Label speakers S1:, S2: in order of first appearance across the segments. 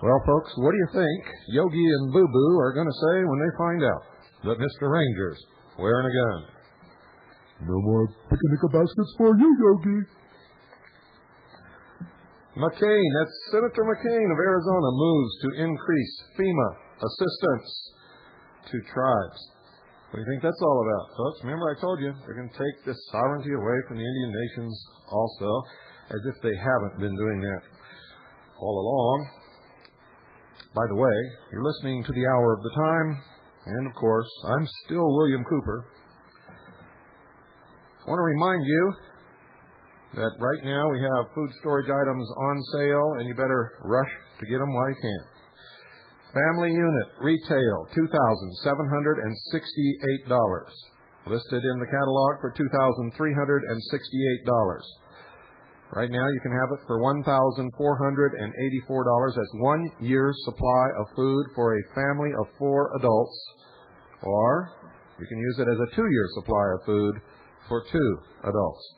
S1: Well, folks, what do you think Yogi and Boo Boo are going to say when they find out that Mr. Ranger's wearing a gun?
S2: No more picnic baskets for you, Yogi.
S1: McCain, that's Senator McCain of Arizona, moves to increase FEMA assistance to tribes. What do you think that's all about, folks? Remember I told you they're going to take this sovereignty away from the Indian nations also, as if they haven't been doing that all along. By the way, you're listening to the Hour of the Time, and of course, I'm still William Cooper. I want to remind you that right now we have food storage items on sale, and you better rush to get them while you can. Family unit, retail, $2,768. Listed in the catalog for $2,368. Right now you can have it for $1,484. That's 1 year's supply of food for a family of 4 adults. Or you can use it as a 2-year supply of food for 2 adults.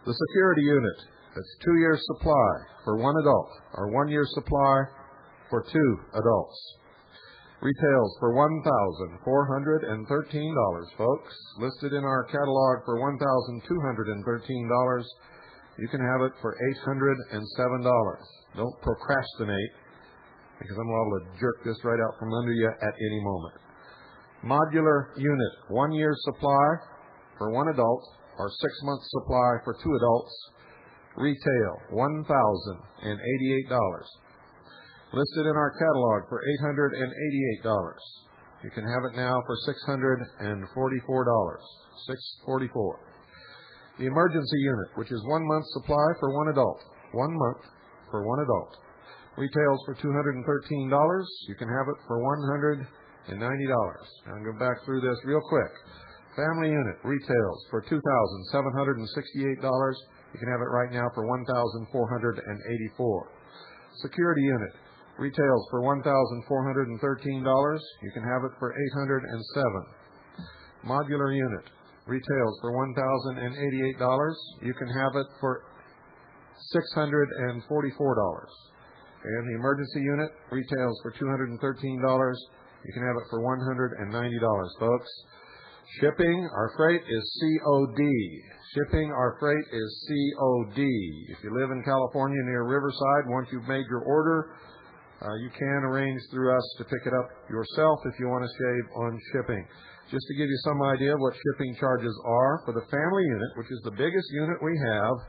S1: The security unit, that's 2 years supply for 1 adult, or 1 year's supply for 2 adults. Retails for $1,413, folks. Listed in our catalog for $1,213. You can have it for $807. Don't procrastinate, because I'm liable to jerk this right out from under you at any moment. Modular unit, 1 year's supply for 1 adult, or 6 months supply for 2 adults. Retail, $1,088. Listed in our catalog for $888. You can have it now for $644. $644. The emergency unit, which is 1 month's supply for 1 adult. 1 month for 1 adult. Retails for $213. You can have it for $190. Now I'm going to go back through this real quick. Family unit, retails for $2,768. You can have it right now for $1,484. Security unit, retails for $1,413. You can have it for $807. Modular unit, retails for $1,088. You can have it for $644. And the emergency unit retails for $213. You can have it for $190, folks. Shipping, our freight is COD. Shipping, our freight is COD. If you live in California near Riverside, once you've made your order, you can arrange through us to pick it up yourself if you want to save on shipping. Just to give you some idea of what shipping charges are for the family unit, which is the biggest unit we have,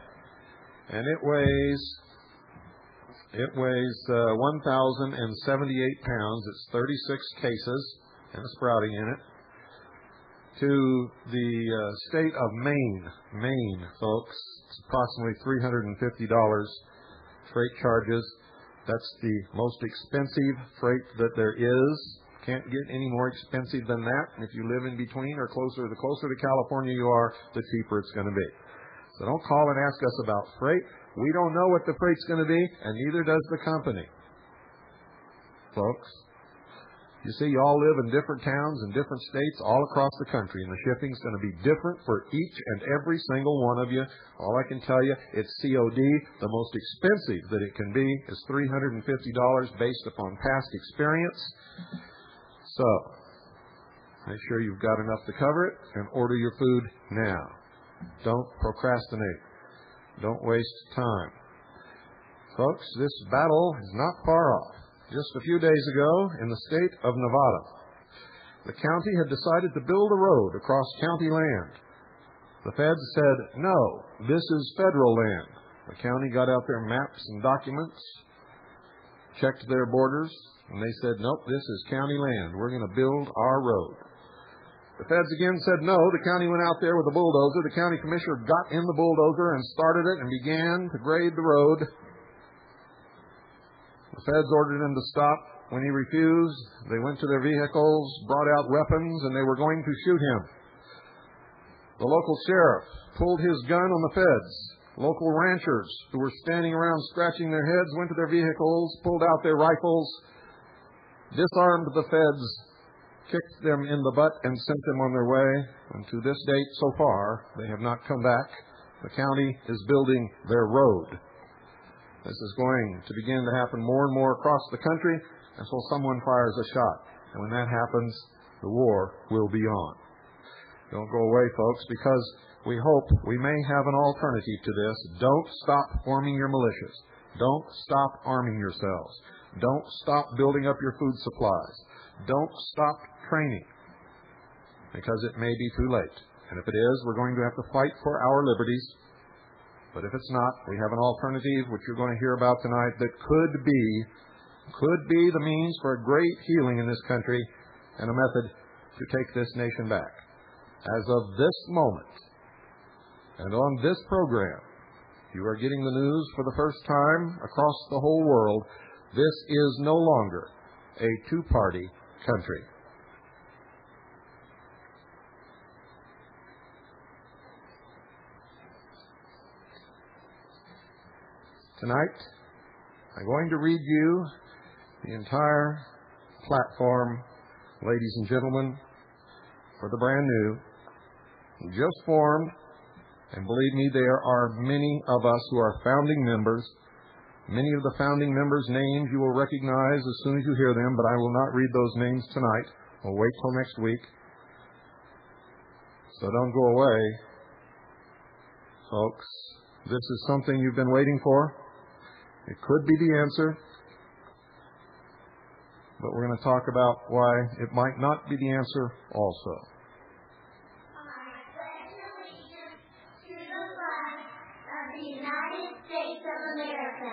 S1: and it weighs 1,078 pounds. It's 36 cases and a sprouting in it. To the state of Maine, folks, it's approximately $350 freight charges. That's the most expensive freight that there is. Can't get any more expensive than that. And if you live in between or closer, the closer to California you are, the cheaper it's going to be. So don't call and ask us about freight. We don't know what the freight's going to be, and neither does the company. Folks, you see, you all live in different towns and different states all across the country, and the shipping's going to be different for each and every single one of you. All I can tell you, it's COD. The most expensive that it can be is $350 based upon past experience. So, make sure you've got enough to cover it and order your food now. Don't procrastinate. Don't waste time. Folks, this battle is not far off. Just a few days ago, in the state of Nevada, the county had decided to build a road across county land. The feds said, no, this is federal land. The county got out their maps and documents, checked their borders, and they said, nope, this is county land. We're going to build our road. The feds again said no. The county went out there with a bulldozer. The county commissioner got in the bulldozer and started it and began to grade the road. The feds ordered him to stop. When he refused, they went to their vehicles, brought out weapons, and they were going to shoot him. The local sheriff pulled his gun on the feds. Local ranchers who were standing around scratching their heads went to their vehicles, pulled out their rifles, disarmed the feds, kicked them in the butt, and sent them on their way. And to this date, so far, they have not come back. The county is building their road. This is going to begin to happen more and more across the country until someone fires a shot. And when that happens, the war will be on. Don't go away, folks, because we hope we may have an alternative to this. Don't stop forming your militias. Don't stop arming yourselves. Don't stop building up your food supplies. Don't stop training, because it may be too late. And if it is, we're going to have to fight for our liberties. But if it's not, we have an alternative, which you're going to hear about tonight, that could be the means for a great healing in this country and a method to take this nation back. As of this moment, and on this program, you are getting the news for the first time across the whole world. This is no longer a two-party country. Tonight, I'm going to read you the entire platform, ladies and gentlemen, for the brand new, just formed, and believe me, there are many of us who are founding members. Many of the founding members' names you will recognize as soon as you hear them, but I will not read those names tonight. We'll wait till next week. So don't go away, folks. This is something you've been waiting for. It could be the answer, but we're going to talk about why it might not be the answer also.
S3: I pledge allegiance to the flag of the United States of America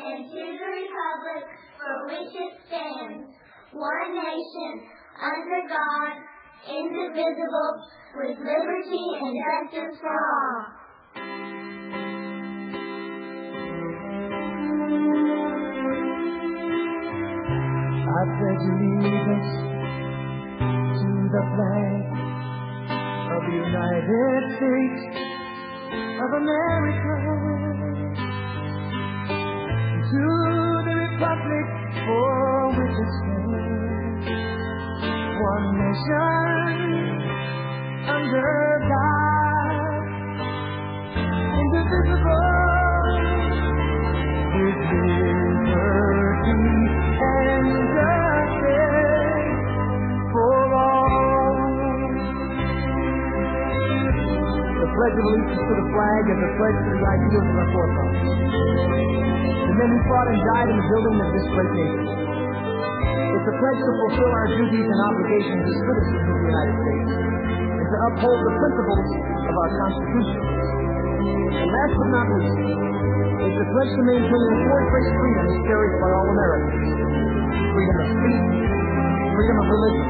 S3: and to the republic for which it stands, one nation, under God, indivisible, with liberty and justice for all.
S4: I pledge allegiance to the flag of the United States of America, and to the republic for which it stands, one nation, under God, indivisible, with liberty and justice for all. The Pledge of Allegiance to the flag is a pledge to the ideals of our forefathers, the men who fought and died in the building of this great nation. It's a pledge to fulfill our duties and obligations as citizens of the United States, and to uphold the principles of our Constitution. And last but not least, it's a pledge to maintain the four great freedoms cherished by all Americans: freedom of speech, freedom of religion,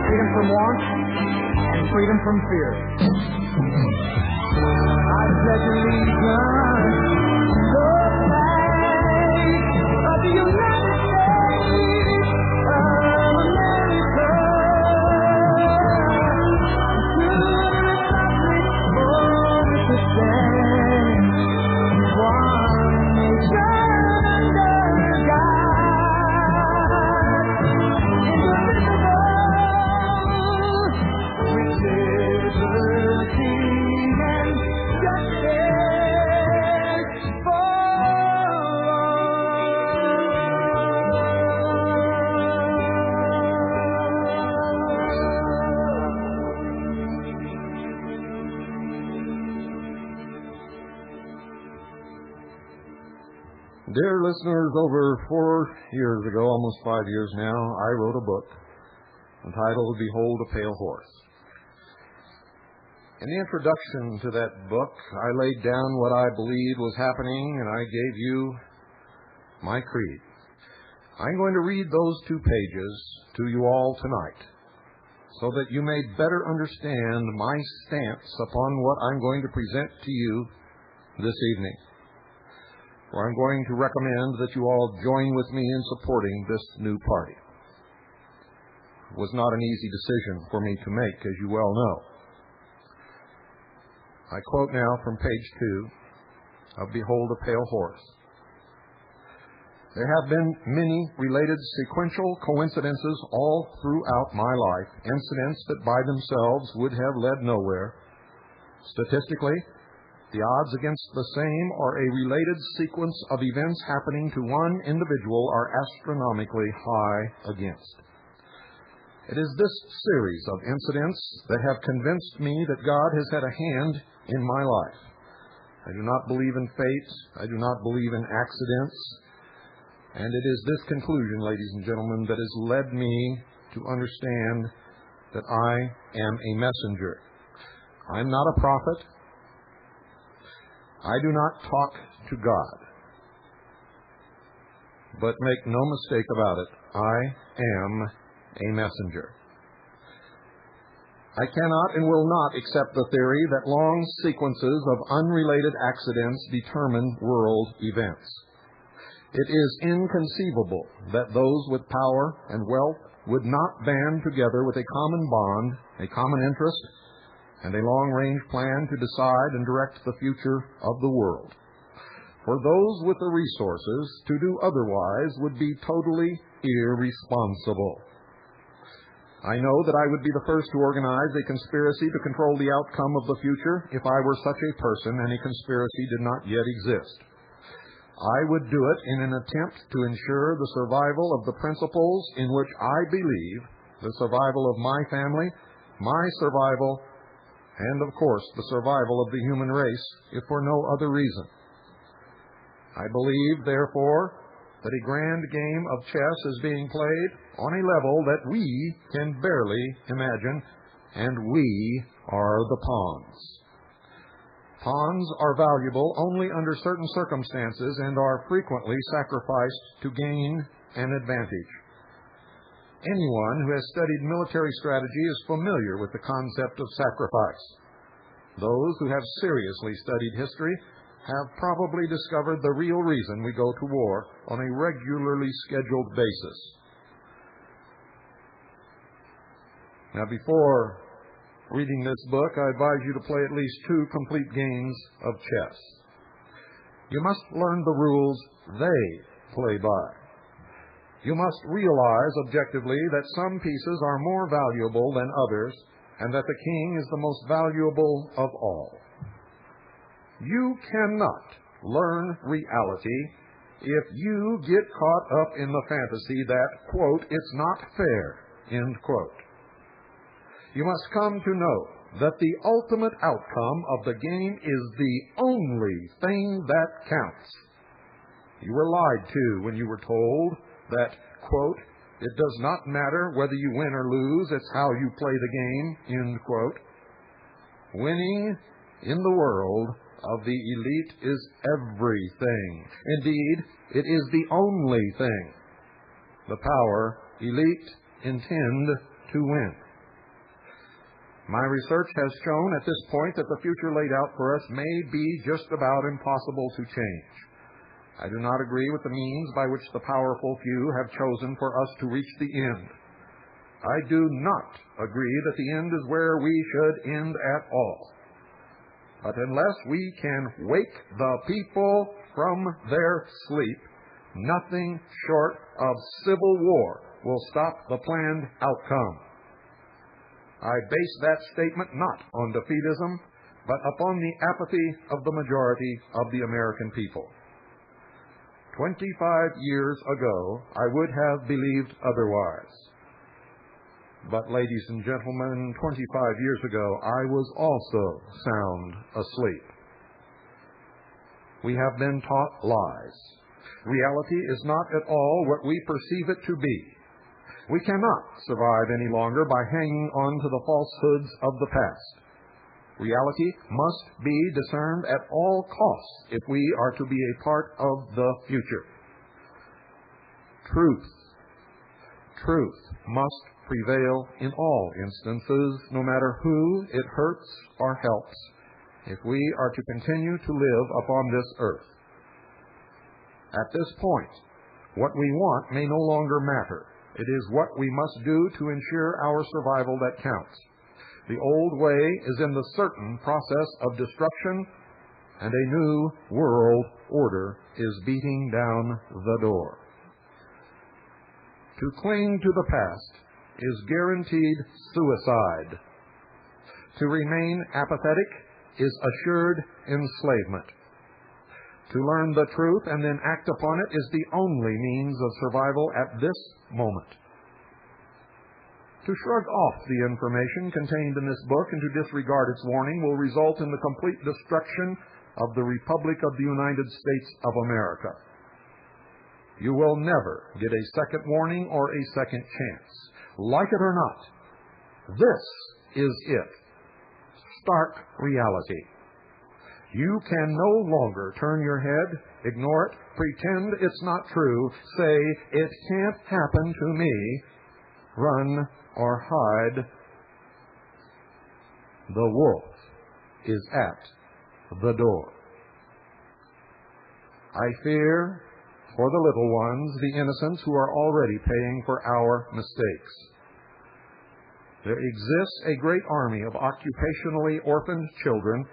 S4: freedom from want, and freedom from fear. I pledge allegiance to the flag of the United States of America, to the republic for which it stands, one nation under God, indivisible, with liberty and justice for
S1: Dear listeners, over 4 years ago, almost 5 years now, I wrote a book entitled Behold a Pale Horse. In the introduction to that book, I laid down what I believed was happening, and I gave you my creed. I'm going to read those 2 pages to you all tonight so that you may better understand my stance upon what I'm going to present to you this evening. For I'm going to recommend that you all join with me in supporting this new party. It was not an easy decision for me to make, as you well know. I quote now from page 2 of Behold a Pale Horse. There have been many related sequential coincidences all throughout my life, incidents that by themselves would have led nowhere. Statistically, the odds against the same or a related sequence of events happening to one individual are astronomically high against. It is this series of incidents that have convinced me that God has had a hand in my life. I do not believe in fate. I do not believe in accidents. And it is this conclusion, ladies and gentlemen, that has led me to understand that I am a messenger. I'm not a prophet. I do not talk to God. But make no mistake about it, I am a messenger. I cannot and will not accept the theory that long sequences of unrelated accidents determine world events. It is inconceivable that those with power and wealth would not band together with a common bond, a common interest, and a long-range plan to decide and direct the future of the world. For those with the resources to do otherwise would be totally irresponsible. I know that I would be the first to organize a conspiracy to control the outcome of the future if I were such a person and a conspiracy did not yet exist. I would do it in an attempt to ensure the survival of the principles in which I believe, the survival of my family, my survival, and, of course, the survival of the human race, if for no other reason. I believe, therefore, that a grand game of chess is being played on a level that we can barely imagine, and we are the pawns. Pawns are valuable only under certain circumstances and are frequently sacrificed to gain an advantage. Anyone who has studied military strategy is familiar with the concept of sacrifice. Those who have seriously studied history have probably discovered the real reason we go to war on a regularly scheduled basis. Now, before reading this book, I advise you to play at least 2 complete games of chess. You must learn the rules they play by. You must realize objectively that some pieces are more valuable than others, and that the king is the most valuable of all. You cannot learn reality if you get caught up in the fantasy that, quote, it's not fair, end quote. You must come to know that the ultimate outcome of the game is the only thing that counts. You were lied to when you were told that, quote, it does not matter whether you win or lose, it's how you play the game, end quote. Winning in the world of the elite is everything. Indeed, it is the only thing the power elite intend to win. My research has shown at this point that the future laid out for us may be just about impossible to change. I do not agree with the means by which the powerful few have chosen for us to reach the end. I do not agree that the end is where we should end at all. But unless we can wake the people from their sleep, nothing short of civil war will stop the planned outcome. I base that statement not on defeatism, but upon the apathy of the majority of the American people. 25 years ago, I would have believed otherwise. But, ladies and gentlemen, 25 years ago, I was also sound asleep. We have been taught lies. Reality is not at all what we perceive it to be. We cannot survive any longer by hanging on to the falsehoods of the past. Reality must be discerned at all costs if we are to be a part of the future. Truth must prevail in all instances, no matter who it hurts or helps, if we are to continue to live upon this earth. At this point, what we want may no longer matter. It is what we must do to ensure our survival that counts. The old way is in the certain process of destruction, and a new world order is beating down the door. To cling to the past is guaranteed suicide. To remain apathetic is assured enslavement. To learn the truth and then act upon it is the only means of survival at this moment. To shrug off the information contained in this book and to disregard its warning will result in the complete destruction of the Republic of the United States of America. You will never get a second warning or a second chance. Like it or not, this is it. Stark reality. You can no longer turn your head, ignore it, pretend it's not true, say, it can't happen to me, run or hide. The wolf is at the door. I fear for the little ones, the innocents who are already paying for our mistakes. There exists a great army of occupationally orphaned children.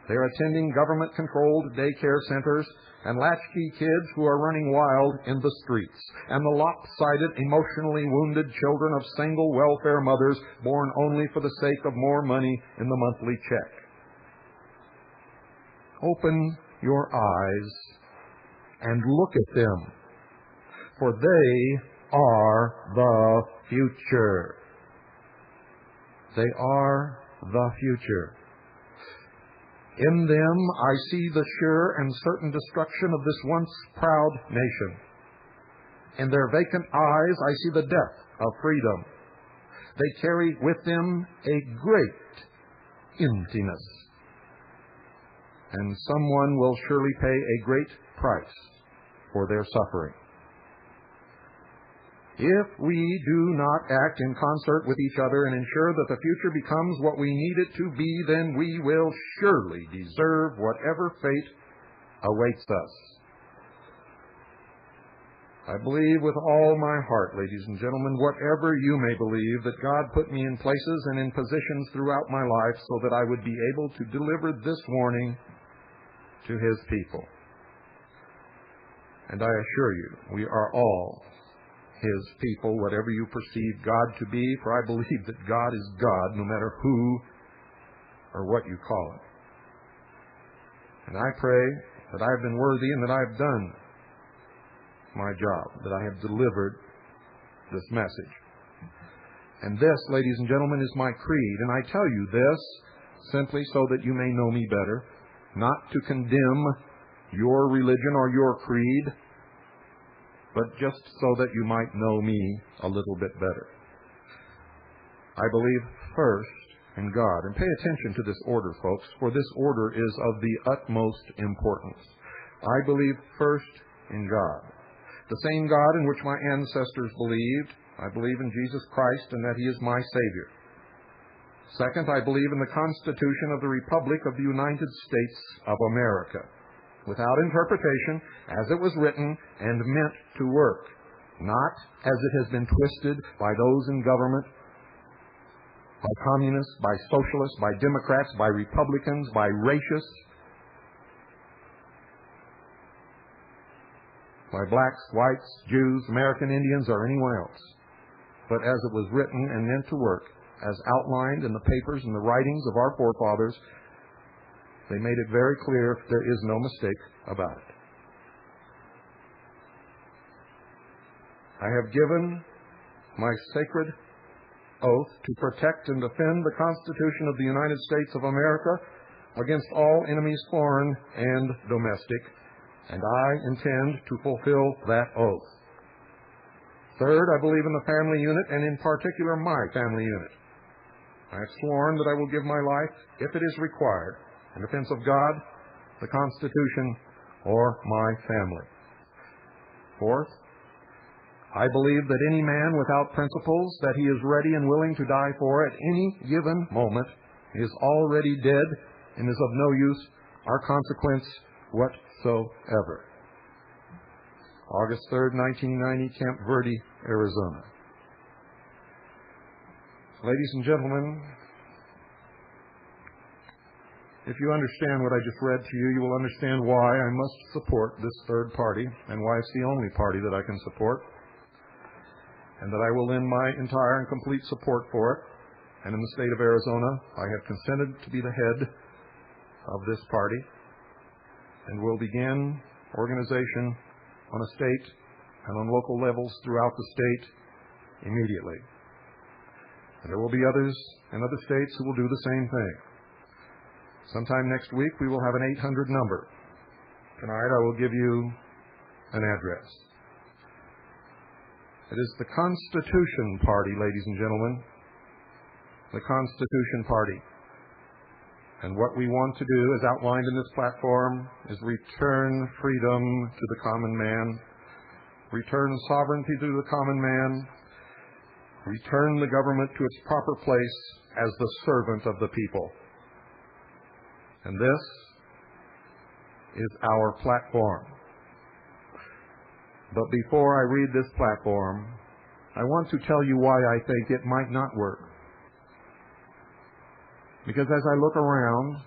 S1: They are attending government-controlled daycare centers and latchkey kids who are running wild in the streets, and the lopsided, emotionally wounded children of single welfare mothers born only for the sake of more money in the monthly check. Open your eyes and look at them, for they are the future. They are the future. In them I see the sure and certain destruction of this once proud nation. In their vacant eyes I see the death of freedom. They carry with them a great emptiness. And someone will surely pay a great price for their suffering. If we do not act in concert with each other and ensure that the future becomes what we need it to be, then we will surely deserve whatever fate awaits us. I believe with all my heart, ladies and gentlemen, whatever you may believe, that God put me in places and in positions throughout my life so that I would be able to deliver this warning to His people. And I assure you, we are all His people, whatever you perceive God to be, for I believe that God is God, no matter who or what you call Him. And I pray that I have been worthy and that I have done my job, that I have delivered this message. And this, ladies and gentlemen, is my creed. And I tell you this simply so that you may know me better, not to condemn your religion or your creed, but just so that you might know me a little bit better. I believe first in God. And pay attention to this order, folks, for this order is of the utmost importance. I believe first in God. The same God in which my ancestors believed. I believe in Jesus Christ and that He is my Savior. Second, I believe in the Constitution of the Republic of the United States of America, without interpretation, as it was written and meant to work, not as it has been twisted by those in government, by communists, by socialists, by Democrats, by Republicans, by racists, by blacks, whites, Jews, American Indians, or anyone else, but as it was written and meant to work, as outlined in the papers and the writings of our forefathers. They made it very clear there is no mistake about it. I have given my sacred oath to protect and defend the Constitution of the United States of America against all enemies, foreign and domestic, and I intend to fulfill that oath. Third, I believe in the family unit, and in particular my family unit. I have sworn that I will give my life, if it is required, in defense of God, the Constitution, or my family. Fourth, I believe that any man without principles that he is ready and willing to die for at any given moment is already dead and is of no use or consequence whatsoever. August 3rd, 1990, Camp Verde, Arizona. Ladies and gentlemen, if you understand what I just read to you, you will understand why I must support this third party and why it's the only party that I can support, and that I will lend my entire and complete support for it. And in the state of Arizona, I have consented to be the head of this party and will begin organization on a state and on local levels throughout the state immediately. And there will be others in other states who will do the same thing. Sometime next week, we will have an 800 number. Tonight, I will give you an address. It is the Constitution Party, ladies and gentlemen. The Constitution Party. And what we want to do, as outlined in this platform, is return freedom to the common man, return sovereignty to the common man, return the government to its proper place as the servant of the people. And this is our platform. But before I read this platform, I want to tell you why I think it might not work. Because as I look around,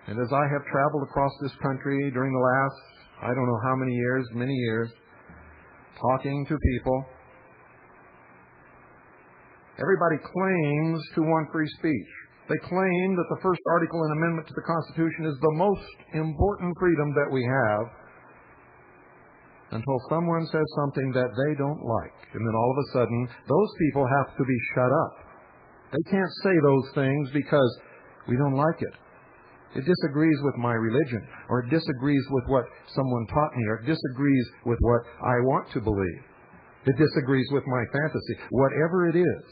S1: and as I have traveled across this country during the last, I don't know how many years, talking to people, everybody claims to want free speech. They claim that the first article and amendment to the Constitution is the most important freedom that we have, until someone says something that they don't like. And then all of a sudden, those people have to be shut up. They can't say those things because we don't like it. It disagrees with my religion, or it disagrees with what someone taught me, or it disagrees with what I want to believe. It disagrees with my fantasy. Whatever it is.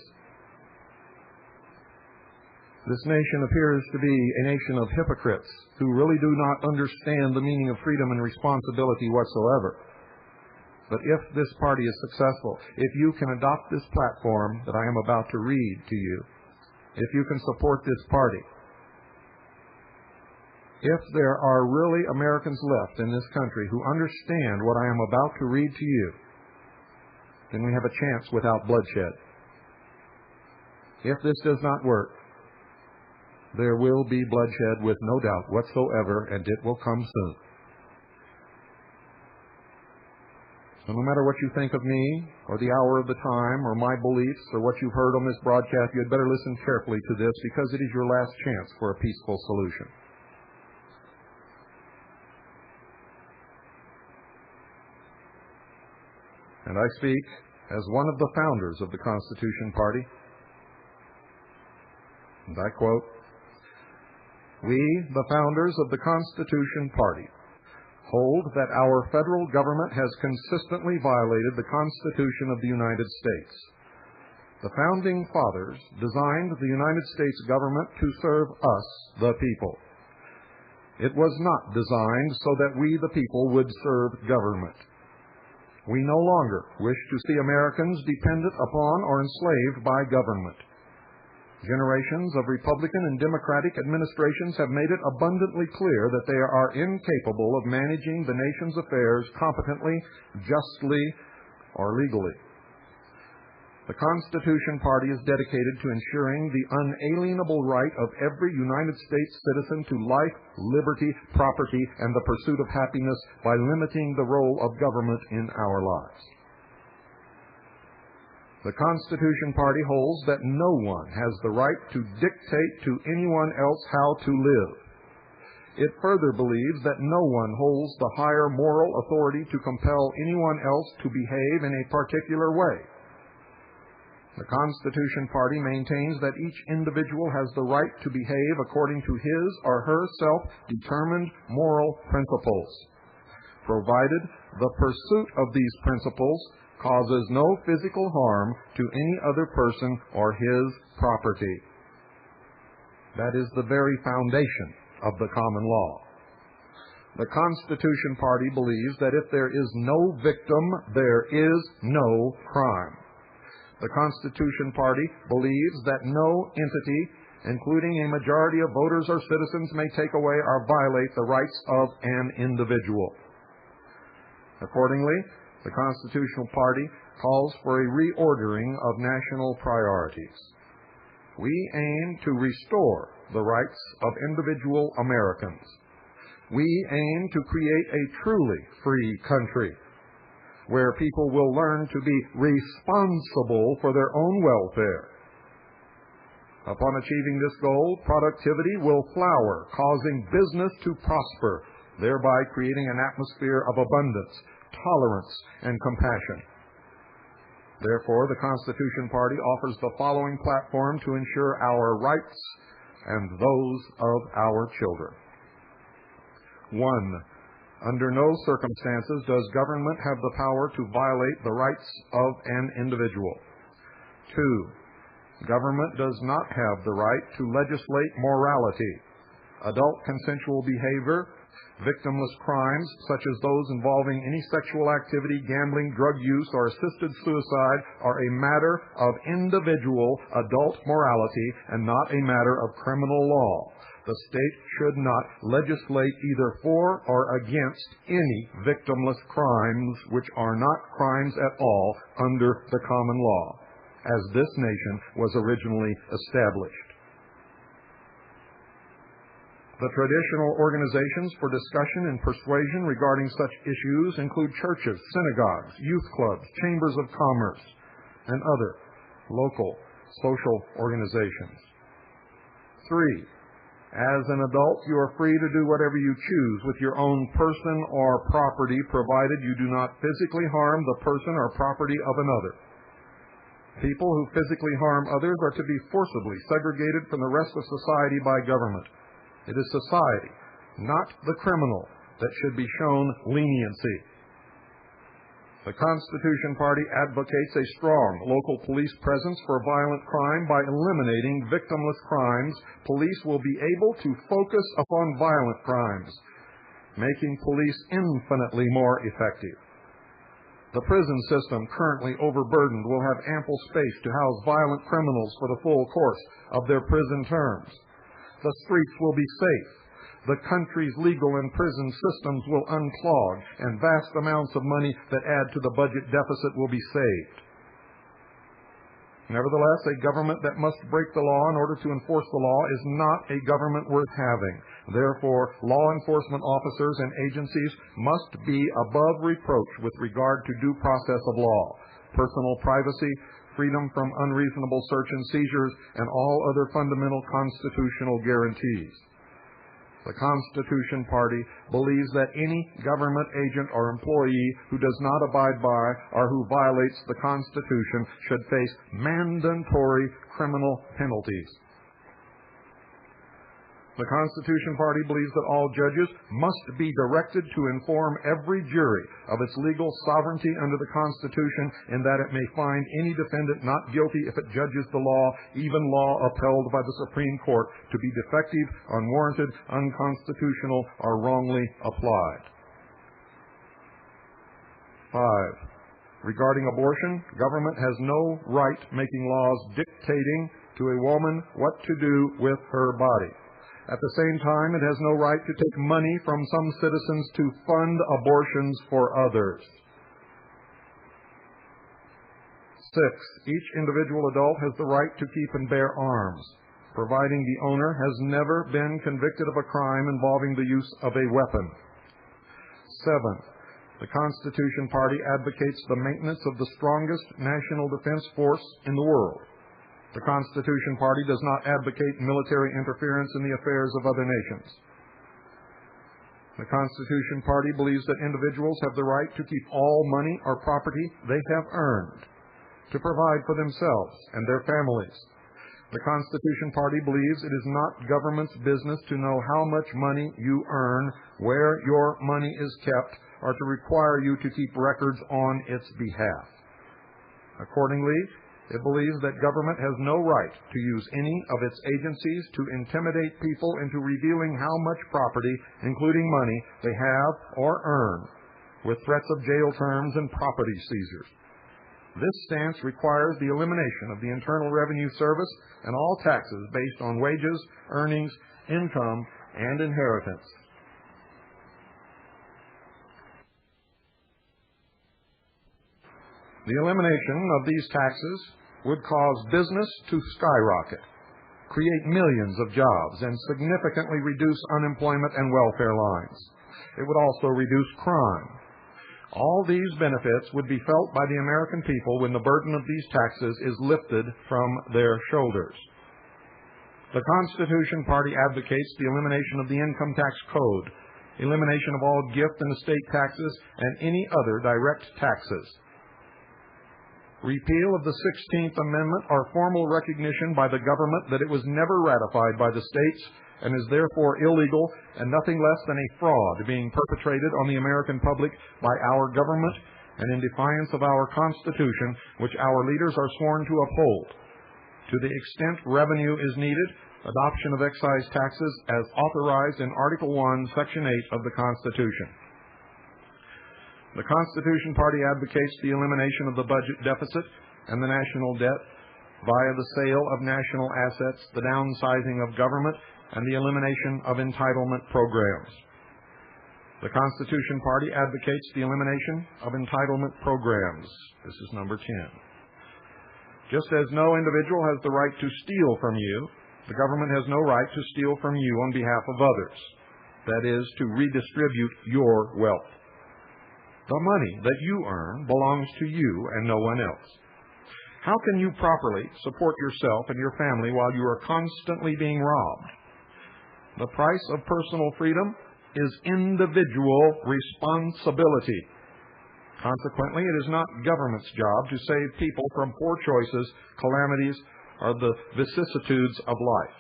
S1: This nation appears to be a nation of hypocrites who really do not understand the meaning of freedom and responsibility whatsoever. But if this party is successful, if you can adopt this platform that I am about to read to you, if you can support this party, if there are really Americans left in this country who understand what I am about to read to you, then we have a chance without bloodshed. If this does not work, there will be bloodshed with no doubt whatsoever, and it will come soon. So no matter what you think of me, or the hour of the time, or my beliefs, or what you've heard on this broadcast, you had better listen carefully to this, because it is your last chance for a peaceful solution. And I speak as one of the founders of the Constitution Party. And I quote, "We, the founders of the Constitution Party, hold that our federal government has consistently violated the Constitution of the United States. The Founding Fathers designed the United States government to serve us, the people. It was not designed so that we, the people, would serve government. We no longer wish to see Americans dependent upon or enslaved by government. Generations of Republican and Democratic administrations have made it abundantly clear that they are incapable of managing the nation's affairs competently, justly, or legally. The Constitution Party is dedicated to ensuring the unalienable right of every United States citizen to life, liberty, property, and the pursuit of happiness by limiting the role of government in our lives. The Constitution Party holds that no one has the right to dictate to anyone else how to live. It further believes that no one holds the higher moral authority to compel anyone else to behave in a particular way. The Constitution Party maintains that each individual has the right to behave according to his or her self-determined moral principles, provided the pursuit of these principles causes no physical harm to any other person or his property." That is the very foundation of the common law. The Constitution Party believes that if there is no victim, there is no crime. The Constitution Party believes that no entity, including a majority of voters or citizens, may take away or violate the rights of an individual. Accordingly, the Constitutional Party calls for a reordering of national priorities. We aim to restore the rights of individual Americans. We aim to create a truly free country where people will learn to be responsible for their own welfare. Upon achieving this goal, productivity will flower, causing business to prosper, thereby creating an atmosphere of abundance, tolerance, and compassion. Therefore, the Constitution Party offers the following platform to ensure our rights and those of our children. 1. Under no circumstances does government have the power to violate the rights of an individual. 2. Government does not have the right to legislate morality, adult consensual behavior, victimless crimes such as those involving any sexual activity, gambling, drug use, or assisted suicide are a matter of individual adult morality and not a matter of criminal law. The state should not legislate either for or against any victimless crimes which are not crimes at all under the common law, as this nation was originally established. The traditional organizations for discussion and persuasion regarding such issues include churches, synagogues, youth clubs, chambers of commerce, and other local social organizations. 3. As an adult, you are free to do whatever you choose with your own person or property, provided you do not physically harm the person or property of another. People who physically harm others are to be forcibly segregated from the rest of society by government. It is society, not the criminal, that should be shown leniency. The Constitution Party advocates a strong local police presence for violent crime. By eliminating victimless crimes, police will be able to focus upon violent crimes, making police infinitely more effective. The prison system, currently overburdened, will have ample space to house violent criminals for the full course of their prison terms. The streets will be safe. The country's legal and prison systems will unclog, and vast amounts of money that add to the budget deficit will be saved. Nevertheless, a government that must break the law in order to enforce the law is not a government worth having. Therefore, law enforcement officers and agencies must be above reproach with regard to due process of law, personal privacy, freedom from unreasonable search and seizures, and all other fundamental constitutional guarantees. The Constitution Party believes that any government agent or employee who does not abide by or who violates the Constitution should face mandatory criminal penalties. The Constitution Party believes that all judges must be directed to inform every jury of its legal sovereignty under the Constitution, and that it may find any defendant not guilty if it judges the law, even law upheld by the Supreme Court, to be defective, unwarranted, unconstitutional, or wrongly applied. 5. Regarding abortion, government has no right making laws dictating to a woman what to do with her body. At the same time, it has no right to take money from some citizens to fund abortions for others. 6. Each individual adult has the right to keep and bear arms, providing the owner has never been convicted of a crime involving the use of a weapon. 7. The Constitution Party advocates the maintenance of the strongest national defense force in the world. The Constitution Party does not advocate military interference in the affairs of other nations. The Constitution Party believes that individuals have the right to keep all money or property they have earned, to provide for themselves and their families. The Constitution Party believes it is not government's business to know how much money you earn, where your money is kept, or to require you to keep records on its behalf. Accordingly, It believes that government has no right to use any of its agencies to intimidate people into revealing how much property, including money, they have or earn, with threats of jail terms and property seizures. This stance requires the elimination of the Internal Revenue Service and all taxes based on wages, earnings, income, and inheritance. The elimination of these taxes would cause business to skyrocket, create millions of jobs, and significantly reduce unemployment and welfare lines. It would also reduce crime. All these benefits would be felt by the American people when the burden of these taxes is lifted from their shoulders. The Constitution Party advocates the elimination of the income tax code, elimination of all gift and estate taxes, and any other direct taxes. Repeal of the 16th Amendment or formal recognition by the government that it was never ratified by the states and is therefore illegal and nothing less than a fraud being perpetrated on the American public by our government and in defiance of our Constitution, which our leaders are sworn to uphold. To the extent revenue is needed, adoption of excise taxes as authorized in Article 1, Section 8 of the Constitution. The Constitution Party advocates the elimination of the budget deficit and the national debt via the sale of national assets, the downsizing of government, and the elimination of entitlement programs. The Constitution Party advocates the elimination of entitlement programs. This is number 10. Just as no individual has the right to steal from you, the government has no right to steal from you on behalf of others. That is, to redistribute your wealth. The money that you earn belongs to you and no one else. How can you properly support yourself and your family while you are constantly being robbed? The price of personal freedom is individual responsibility. Consequently, it is not government's job to save people from poor choices, calamities, or the vicissitudes of life.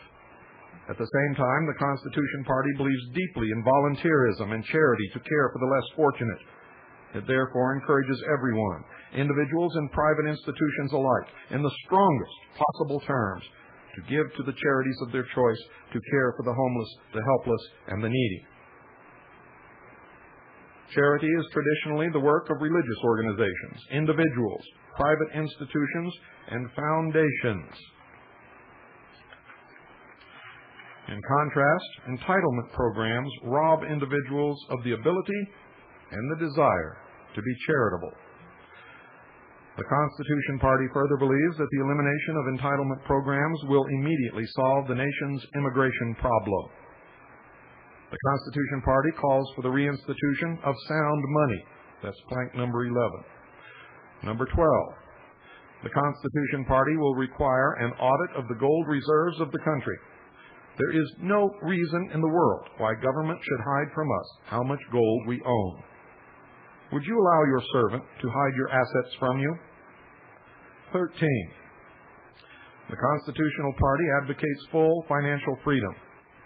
S1: At the same time, the Constitution Party believes deeply in volunteerism and charity to care for the less fortunate. It therefore encourages everyone, individuals and private institutions alike, in the strongest possible terms, to give to the charities of their choice to care for the homeless, the helpless, and the needy. Charity is traditionally the work of religious organizations, individuals, private institutions, and foundations. In contrast, entitlement programs rob individuals of the ability and the desire to be charitable. The Constitution Party further believes that the elimination of entitlement programs will immediately solve the nation's immigration problem. The Constitution Party calls for the reinstitution of sound money. That's plank number 11. Number 12. The Constitution Party will require an audit of the gold reserves of the country. There is no reason in the world why government should hide from us how much gold we own. Would you allow your servant to hide your assets from you? 13. The Constitutional Party advocates full financial freedom.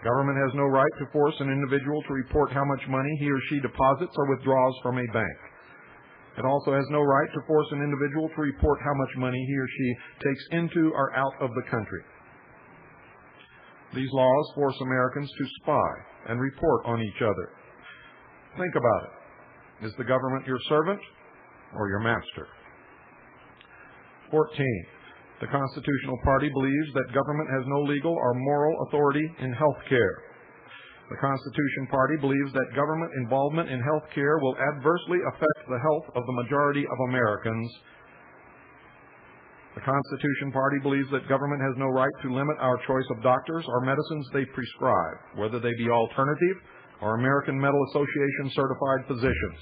S1: Government has no right to force an individual to report how much money he or she deposits or withdraws from a bank. It also has no right to force an individual to report how much money he or she takes into or out of the country. These laws force Americans to spy and report on each other. Think about it. Is the government your servant or your master? 14. The Constitutional Party believes that government has no legal or moral authority in health care. The Constitution Party believes that government involvement in health care will adversely affect the health of the majority of Americans. The Constitution Party believes that government has no right to limit our choice of doctors or medicines they prescribe, whether they be alternative or American Medical Association certified physicians.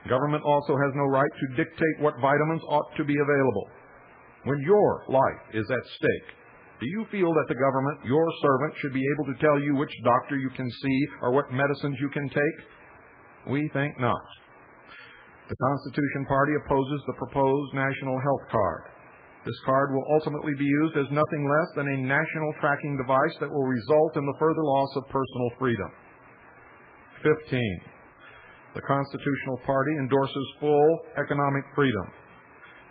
S1: Government also has no right to dictate what vitamins ought to be available. When your life is at stake, do you feel that the government, your servant, should be able to tell you which doctor you can see or what medicines you can take? We think not. The Constitution Party opposes the proposed National Health Card. This card will ultimately be used as nothing less than a national tracking device that will result in the further loss of personal freedom. 15. The Constitutional Party endorses full economic freedom.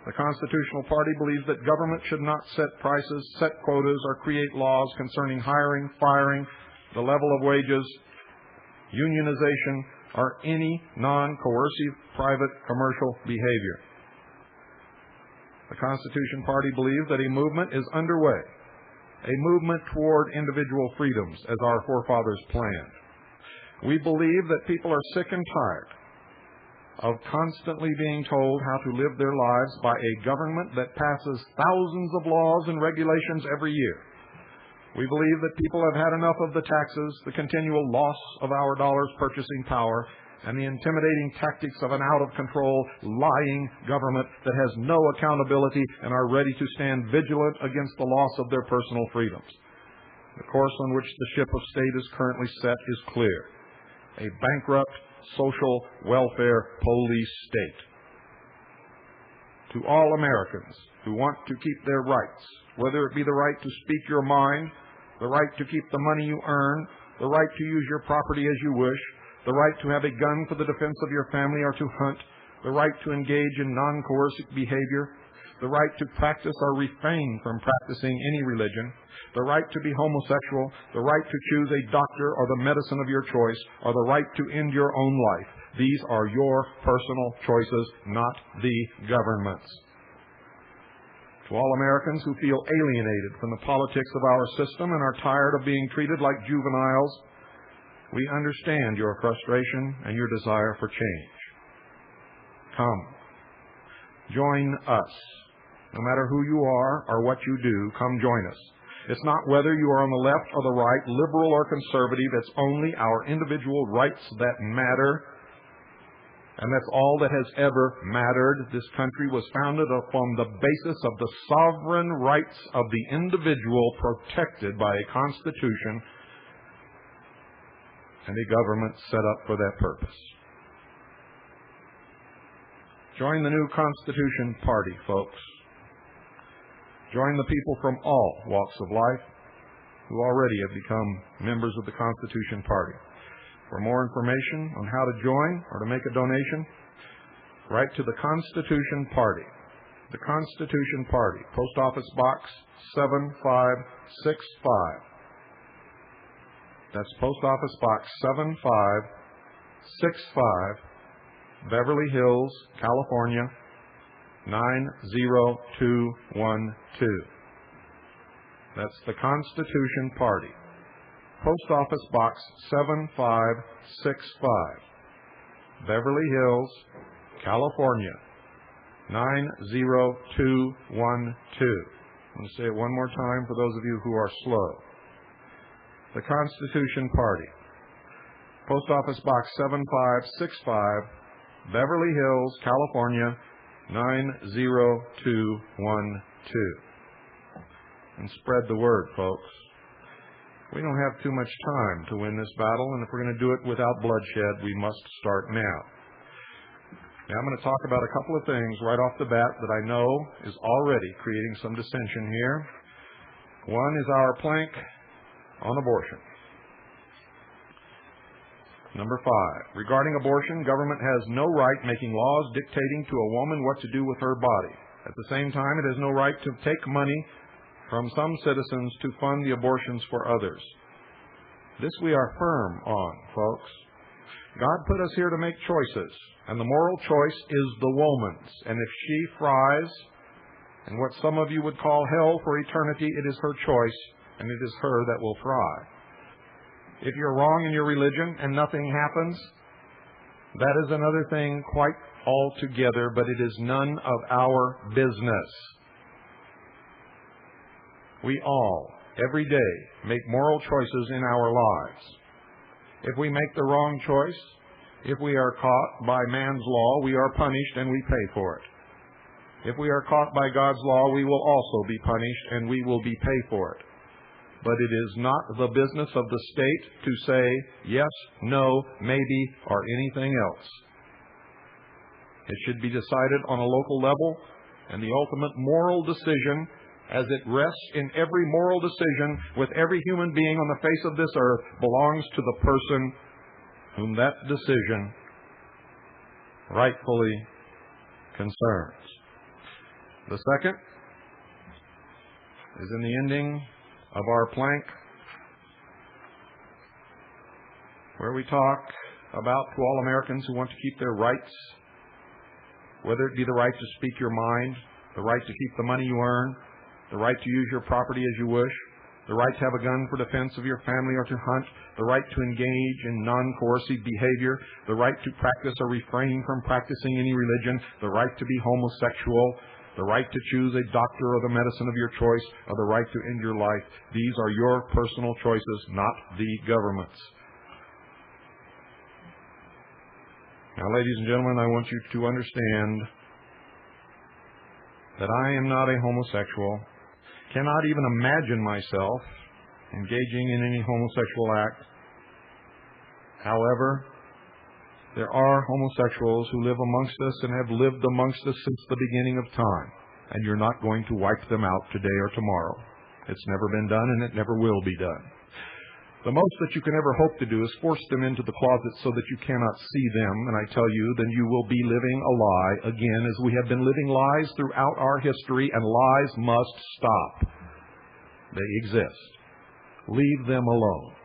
S1: The Constitutional Party believes that government should not set prices, set quotas, or create laws concerning hiring, firing, the level of wages, unionization, or any non-coercive private commercial behavior. The Constitution Party believes that a movement is underway, a movement toward individual freedoms as our forefathers planned. We believe that people are sick and tired of constantly being told how to live their lives by a government that passes thousands of laws and regulations every year. We believe that people have had enough of the taxes, the continual loss of our dollar's purchasing power, and the intimidating tactics of an out-of-control, lying government that has no accountability and are ready to stand vigilant against the loss of their personal freedoms. The course on which the ship of state is currently set is clear: a bankrupt social welfare police state. To all Americans who want to keep their rights, whether it be the right to speak your mind, the right to keep the money you earn, the right to use your property as you wish, the right to have a gun for the defense of your family or to hunt, the right to engage in non-coercive behavior, the right to practice or refrain from practicing any religion, the right to be homosexual, the right to choose a doctor or the medicine of your choice, or the right to end your own life. These are your personal choices, not the government's. To all Americans who feel alienated from the politics of our system and are tired of being treated like juveniles, we understand your frustration and your desire for change. Come. Join us. No matter who you are or what you do, come join us. It's not whether you are on the left or the right, liberal or conservative. It's only our individual rights that matter. And that's all that has ever mattered. This country was founded upon the basis of the sovereign rights of the individual protected by a constitution and a government set up for that purpose. Join the new Constitution Party, folks. Join the people from all walks of life who already have become members of the Constitution Party. For more information on how to join or to make a donation, write to the Constitution Party. The Constitution Party, Post Office Box 7565. That's Post Office Box 7565, Beverly Hills, California, 90212. That's the Constitution Party. Post Office Box 7565, Beverly Hills, California, 90212. I'm going to say it one more time for those of you who are slow. The Constitution Party. Post Office Box 7565, Beverly Hills, California, 90212. And spread the word, folks. We don't have too much time to win this battle, and if we're going to do it without bloodshed, we must start now. Now I'm going to talk about a couple of things right off the bat that I know is already creating some dissension here. One is our plank on abortion. Number 5, regarding abortion, government has no right making laws dictating to a woman what to do with her body. At the same time, it has no right to take money from some citizens to fund the abortions for others. This we are firm on, folks. God put us here to make choices, and the moral choice is the woman's. And if she fries in what some of you would call hell for eternity, it is her choice, and it is her that will fry. If you're wrong in your religion and nothing happens, that is another thing quite altogether, but it is none of our business. We all, every day, make moral choices in our lives. If we make the wrong choice, if we are caught by man's law, we are punished and we pay for it. If we are caught by God's law, we will also be punished and we will be paid for it. But it is not the business of the state to say yes, no, maybe, or anything else. It should be decided on a local level, and the ultimate moral decision, as it rests in every moral decision with every human being on the face of this earth, belongs to the person whom that decision rightfully concerns. The second is in the ending of our plank, where we talk about to all Americans who want to keep their rights, whether it be the right to speak your mind, the right to keep the money you earn, the right to use your property as you wish, the right to have a gun for defense of your family or to hunt, the right to engage in non-coercive behavior, the right to practice or refrain from practicing any religion, the right to be homosexual, the right to choose a doctor or the medicine of your choice, or the right to end your life. These are your personal choices, not the government's. Now, ladies and gentlemen, I want you to understand that I am not a homosexual, cannot even imagine myself engaging in any homosexual act. However, there are homosexuals who live amongst us and have lived amongst us since the beginning of time, and you're not going to wipe them out today or tomorrow. It's never been done, and it never will be done. The most that you can ever hope to do is force them into the closet so that you cannot see them, and I tell you, then you will be living a lie again, as we have been living lies throughout our history, and lies must stop. They exist. Leave them alone.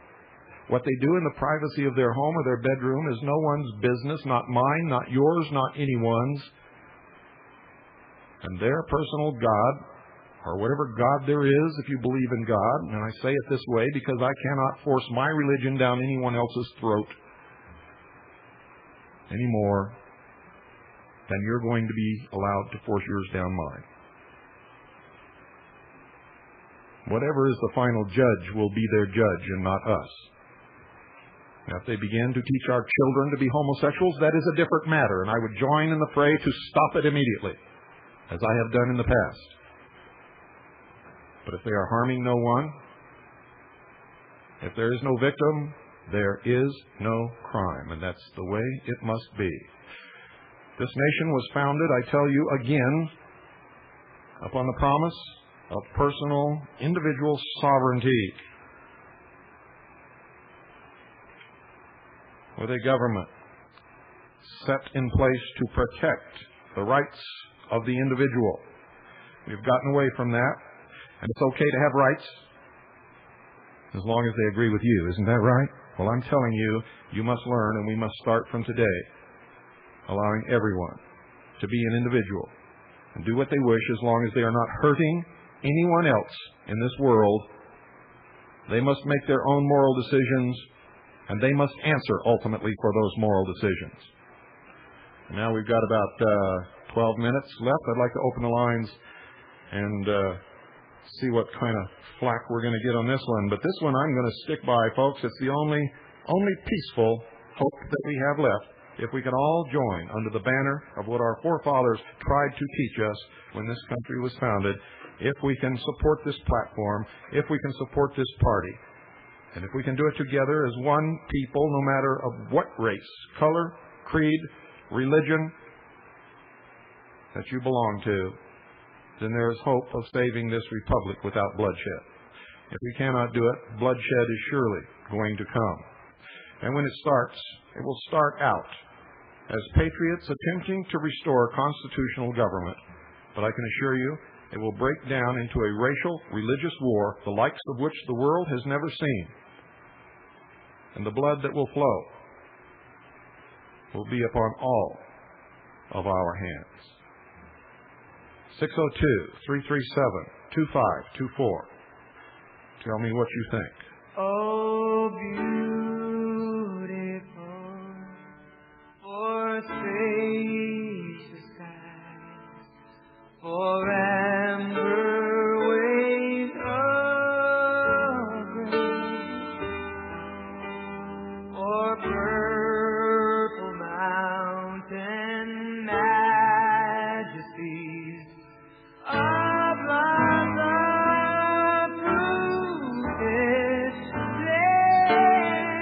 S1: What they do in the privacy of their home or their bedroom is no one's business, not mine, not yours, not anyone's. And their personal God, or whatever God there is, if you believe in God, and I say it this way because I cannot force my religion down anyone else's throat any more than you're going to be allowed to force yours down mine. Whatever is the final judge will be their judge and not us. Now, if they begin to teach our children to be homosexuals, that is a different matter, and I would join in the fray to stop it immediately, as I have done in the past. But if they are harming no one, if there is no victim, there is no crime, and that's the way it must be. This nation was founded, I tell you again, upon the promise of personal, individual sovereignty, with a government set in place to protect the rights of the individual. We've gotten away from that, and it's okay to have rights as long as they agree with you. Isn't that right? Well, I'm telling you, you must learn, and we must start from today, allowing everyone to be an individual and do what they wish as long as they are not hurting anyone else in this world. They must make their own moral decisions, and they must answer ultimately for those moral decisions. And now we've got about 12 minutes left. I'd like to open the lines and see what kind of flack we're going to get on this one. But this one I'm going to stick by, folks. It's the only peaceful hope that we have left, if we can all join under the banner of what our forefathers tried to teach us when this country was founded, if we can support this platform, if we can support this party, and if we can do it together as one people, no matter of what race, color, creed, religion that you belong to, then there is hope of saving this republic without bloodshed. If we cannot do it, bloodshed is surely going to come. And when it starts, it will start out as patriots attempting to restore constitutional government. But I can assure you, it will break down into a racial, religious war, the likes of which the world has never seen. And the blood that will flow will be upon all of our hands. 602-337-2524. Tell me what you think.
S5: Oh, beautiful, for spacious skies, for amber waves of grace, for purple mountain majesties of blossom fruited plain.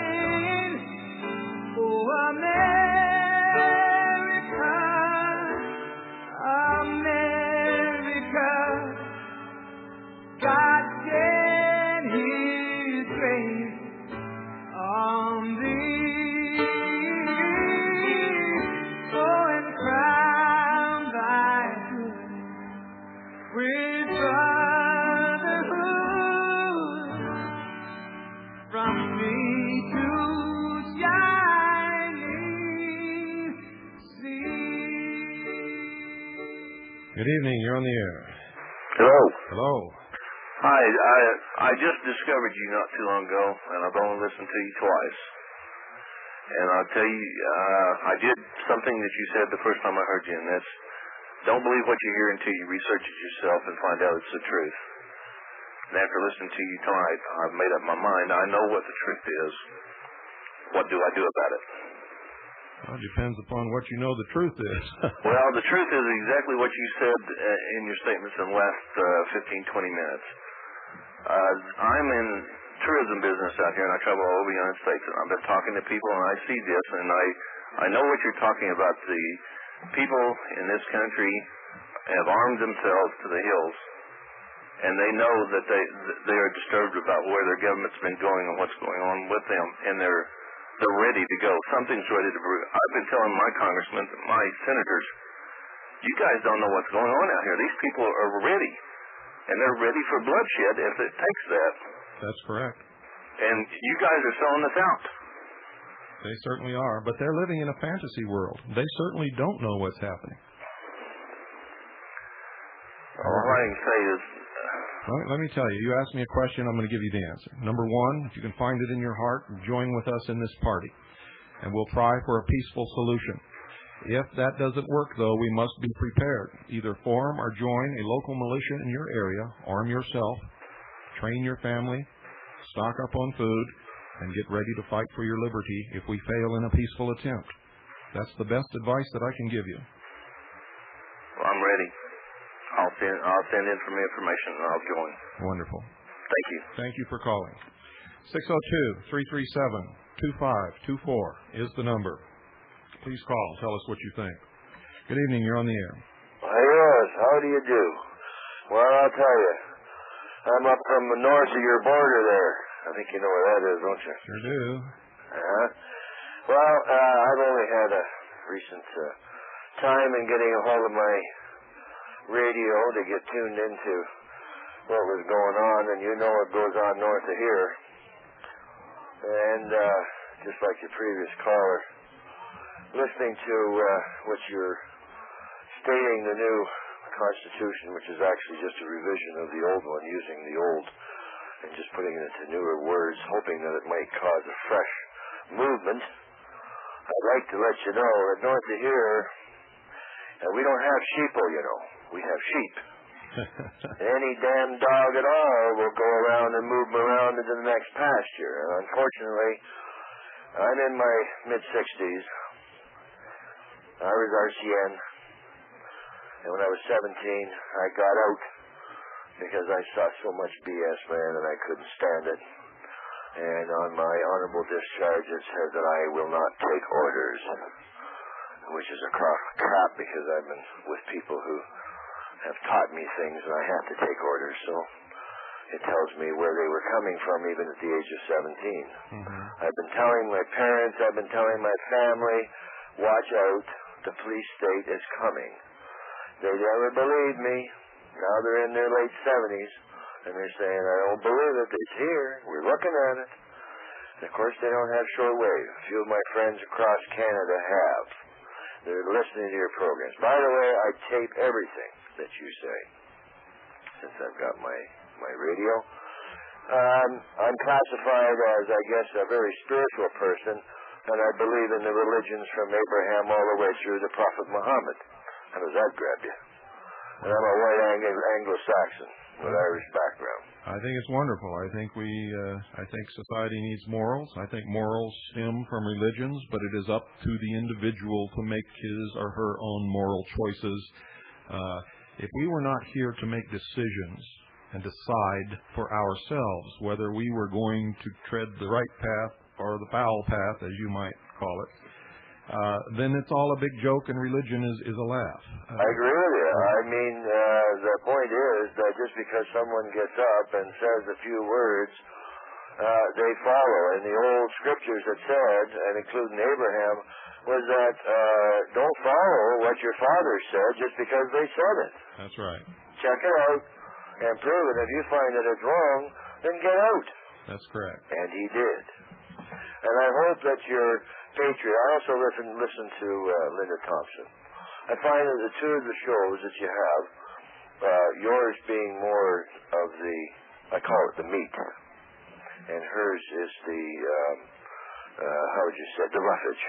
S1: Good evening. You're on the air.
S6: Hello.
S1: Hello.
S6: Hi. I just discovered you not too long ago, and I've only listened to you twice. And I'll tell you, I did something that you said the first time I heard you, and that's don't believe what you hear until you research it yourself and find out it's the truth. And after listening to you tonight, I've made up my mind. I know what the truth is. What do I do about it?
S1: Well, it depends upon what you know the truth is.
S6: Well, the truth is exactly what you said in your statements in the last 15, 20 minutes. I'm in tourism business out here, and I travel all over the United States, and I've been talking to people, and I see this, and I know what you're talking about. The people in this country have armed themselves to the hills, and they know that they are disturbed about where their government's been going and what's going on with them, and they're ready to go. Something's ready to brew. I've been telling my congressmen, my senators, you guys don't know what's going on out here. These people are ready, and they're ready for bloodshed if it takes that.
S1: That's correct.
S6: And you guys are selling us out.
S1: They certainly are, but they're living in a fantasy world. They certainly don't know what's happening.
S6: All I can say is...
S1: Let me tell you, you asked me a question, I'm going to give you the answer. Number one, if you can find it in your heart, join with us in this party, and we'll try for a peaceful solution. If that doesn't work, though, we must be prepared. Either form or join a local militia in your area, arm yourself, train your family, stock up on food, and get ready to fight for your liberty if we fail in a peaceful attempt. That's the best advice that I can give you.
S6: Well, I'm ready. I'll send in some information and I'll join.
S1: Wonderful.
S6: Thank you.
S1: Thank you for calling. 602-337-2524 is the number. Please call. Tell us what you think. Good evening. You're on the air.
S7: Yes, how do you do? Well, I'll tell you. I'm up from the north of your border there. I think you know where that is, don't you?
S1: Sure do.
S7: Uh-huh. Well, I've only had a recent time in getting a hold of my radio to get tuned into what was going on, and you know what goes on north of here. And just like your previous caller, listening to what you're stating, the new Constitution, which is actually just a revision of the old one, using the old and just putting it into newer words, hoping that it might cause a fresh movement. I'd like to let you know that north of here, we don't have sheeple, you know. We have sheep. Any damn dog at all will go around and move them around into the next pasture. And unfortunately, I'm in my mid-60s. I was RCN. And when I was 17, I got out because I saw so much BS, man, and I couldn't stand it. And on my honorable discharge, it said that I will not take orders, which is a crap because I've been with people who have taught me things, and I have to take orders. So it tells me where they were coming from, even at the age of 17.
S1: Mm-hmm.
S7: I've been telling my parents, I've been telling my family, watch out, the police state is coming. They never believed me. Now they're in their late 70s, and they're saying, I don't believe it. It's here. We're looking at it. And of course, they don't have shortwave. A few of my friends across Canada have. They're listening to your programs. By the way, I tape everything that you say, since I've got my radio. I'm classified as, I guess, a very spiritual person, and I believe in the religions from Abraham all the way through the Prophet Muhammad. How does that grab you? And I'm a white Anglo-Saxon with Irish background.
S1: I think it's wonderful. I think society needs morals. I think morals stem from religions, but it is up to the individual to make his or her own moral choices. If we were not here to make decisions and decide for ourselves whether we were going to tread the right path or the foul path, as you might call it, then it's all a big joke and religion is a laugh.
S7: I agree with you. I mean, the point is that just because someone gets up and says a few words, they follow. And the old scriptures that said, and including Abraham, was that don't follow what your father said just because they said it.
S1: That's right.
S7: Check it out and prove it. If you find that it's wrong, then get out.
S1: That's correct.
S7: And he did. And I hope that you're patriot. I also listen to Linda Thompson. I find that the two of the shows that you have, yours being more of the, I call it the meat, and hers is the, how would you say, the roughage,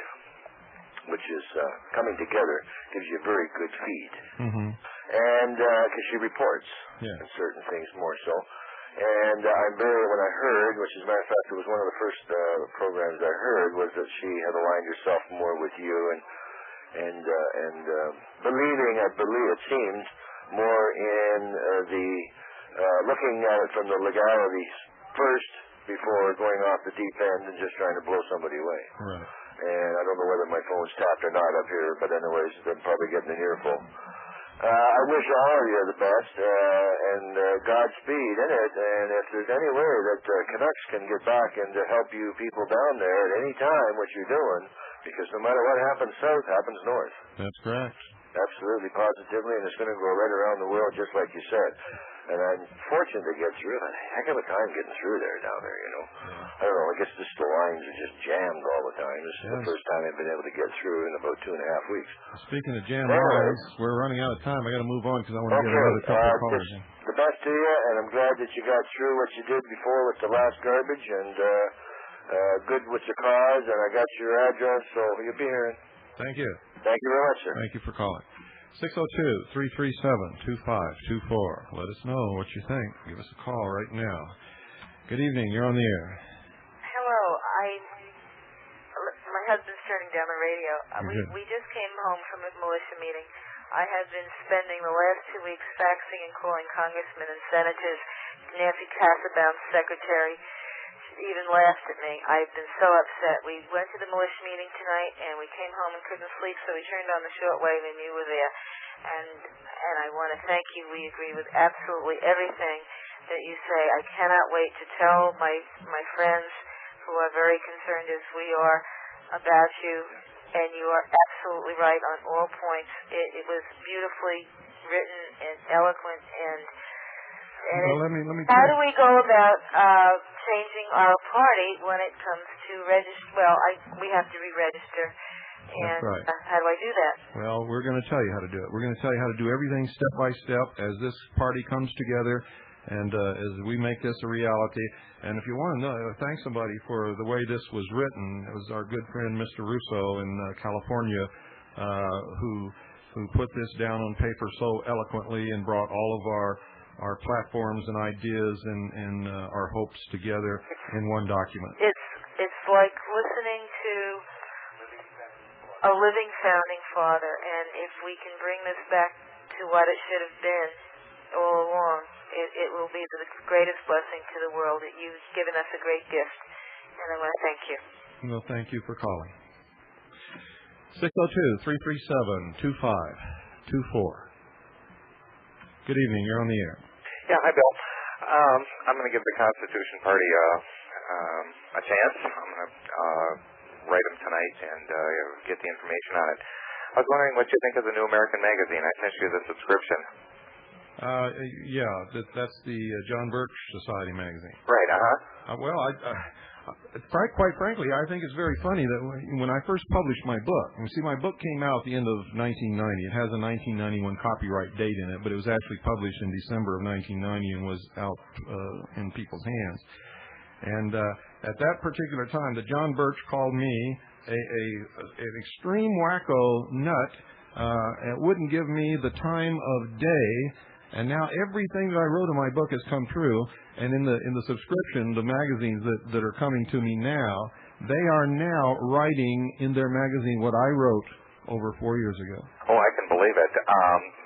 S7: which is coming together, gives you a very good feed.
S1: Mm-hmm.
S7: And because she reports on certain things more so. And when I heard, which as a matter of fact, it was one of the first programs I heard, was that she had aligned herself more with you and believing, I believe it seems, more in the looking at it from the legalities first before going off the deep end and just trying to blow somebody away.
S1: Right.
S7: And I don't know whether my phone's tapped or not up here, but anyways, I'm probably getting an earful. I wish all of you the best and Godspeed in it. And if there's any way that Canucks can get back and to help you people down there at any time, what you're doing, because no matter what happens south, happens north.
S1: That's correct.
S7: Absolutely, positively, and it's going to go right around the world, just like you said. And I'm fortunate to get through. I had a heck of a time getting through down there, you know. I don't know, I guess just the lines are just jammed all the time. This is the first time I've been able to get through in about 2.5 weeks.
S1: Speaking of jammed lines, we're running out of time. I got to move on because I want to get another couple of callers.
S7: The best to you, and I'm glad that you got through what you did before with the last garbage, and good with your cause, and I got your address, so you'll be hearing.
S1: Thank you.
S7: Thank you very much, sir.
S1: Thank you for calling. 602-337-2524. Let us know what you think. Give us a call right now. Good evening. You're on the air.
S8: Hello. My husband's turning down the radio. We just came home from a militia meeting. I have been spending the last 2 weeks faxing and calling congressmen and senators. Nancy Kassebaum's secretary even laughed at me. I've been so upset. We went to the militia meeting tonight, and we came home and couldn't sleep, so we turned on the shortwave, and you were there. And I want to thank you. We agree with absolutely everything that you say. I cannot wait to tell my friends who are very concerned as we are about you, and you are absolutely right on all points. It was beautifully written and eloquent and
S1: well, let me
S8: how do we go about changing our party when it comes to register? Well, we have to re-register. And
S1: that's right.
S8: How do I do that?
S1: Well, we're going to tell you how to do it. We're going to tell you how to do everything step by step as this party comes together and as we make this a reality. And if you want to know, thank somebody for the way this was written. It was our good friend Mr. Russo in California who put this down on paper so eloquently and brought all of our platforms and ideas and our hopes together in one document.
S8: It's like listening to a living founding father, and if we can bring this back to what it should have been all along, it will be the greatest blessing to the world. That you've given us a great gift, and I want to thank you.
S1: Well, thank you for calling. 602-337-2524. Good evening. You're on the air.
S9: Yeah, hi, Bill. I'm going to give the Constitution Party a chance. I'm going to write them tonight and get the information on it. I was wondering what you think of the New American Magazine. I sent you the subscription.
S1: That's the John Birch Society magazine.
S9: Right,
S1: quite frankly, I think it's very funny that when I first published my book, my book came out at the end of 1990. It has a 1991 copyright date in it, but it was actually published in December of 1990 and was out in people's hands. And at that particular time, the John Birch called me an extreme wacko nut and wouldn't give me the time of day. And now everything that I wrote in my book has come true. And in the subscription, the magazines that are coming to me now, they are now writing in their magazine what I wrote over 4 years ago.
S9: Oh, I can believe it.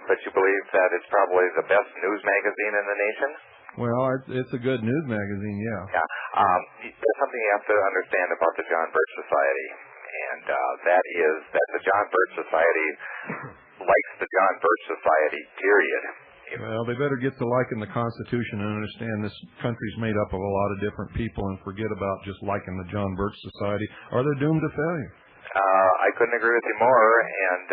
S9: But you believe that it's probably the best news magazine in the nation?
S1: Well, it's a good news magazine, yeah.
S9: Yeah. There's something you have to understand about the John Birch Society, and that is that the John Birch Society likes the John Birch Society, period.
S1: Well, they better get to liking the Constitution and understand this country's made up of a lot of different people and forget about just liking the John Birch Society, or they're doomed to failure.
S9: I couldn't agree with you more, and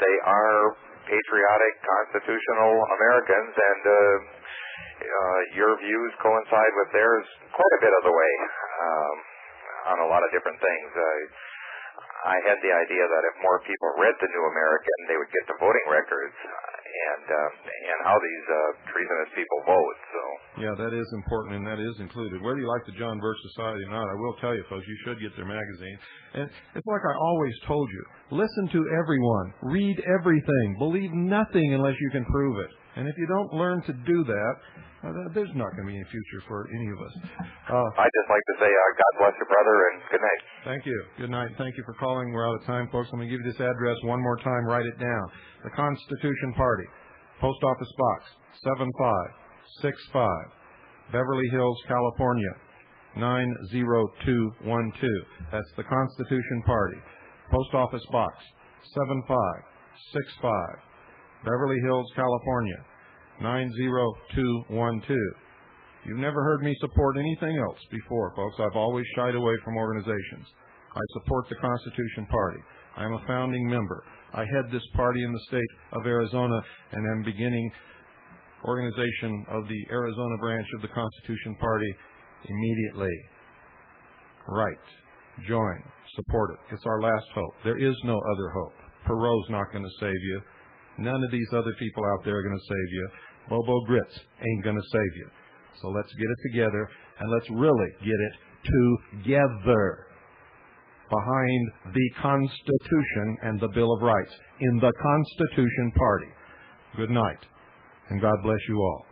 S9: they are patriotic, constitutional Americans, and your views coincide with theirs quite a bit of the way on a lot of different things. I had the idea that if more people read the New American, they would get the voting records and how these treasonous people vote. So
S1: yeah, that is important, and that is included. Whether you like the John Birch Society or not, I will tell you, folks, you should get their magazine. And it's like I always told you: listen to everyone, read everything, believe nothing unless you can prove it. And if you don't learn to do that, there's not going to be any future for any of us.
S9: I'd just like to say, God bless your brother, and good night.
S1: Thank you. Good night. Thank you for calling. We're out of time, folks. Let me give you this address one more time. Write it down. The Constitution Party, Post Office Box 7565, Beverly Hills, California 90212. That's the Constitution Party, Post Office Box 7565, Beverly Hills, California 90212. You've never heard me support anything else before, folks. I've always shied away from organizations. I support the Constitution Party. I am a founding member. I head this party in the state of Arizona and am beginning organization of the Arizona branch of the Constitution Party immediately. Write, join, support it. It's our last hope. There is no other hope. Perot's not going to save you. None of these other people out there are going to save you. Bobo Grits ain't going to save you. So let's get it together, and let's really get it together behind the Constitution and the Bill of Rights in the Constitution Party. Good night, and God bless you all.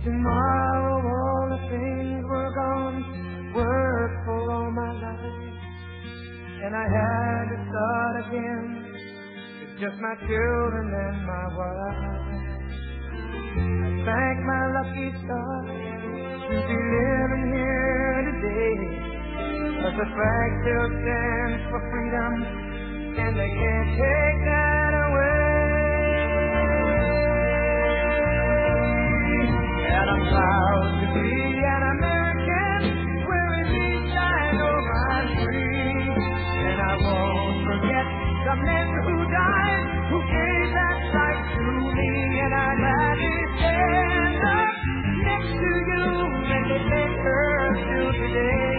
S5: Tomorrow all the things were gone, worked for all my life, and I had to start again with just my children and my wife. I thank my lucky stars to be living here today, 'cause the flag still stands for freedom, and they can't take that away. And I'm proud to be an American, wearing these shine over my dream. And I won't forget the men who died, who gave that right to me. And I'd gladly stand up next to you and defend her till today.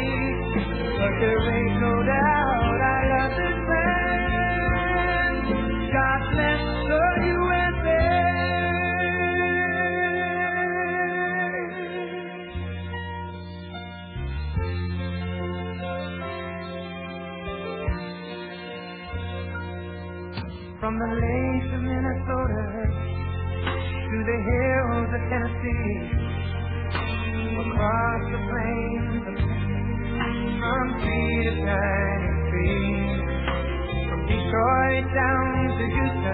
S5: But there ain't no doubt I love this land. God bless the USA. From the lakes of Minnesota to the hills of Tennessee, across the plains of Texas, from sea to shining sea, from Detroit down to Houston.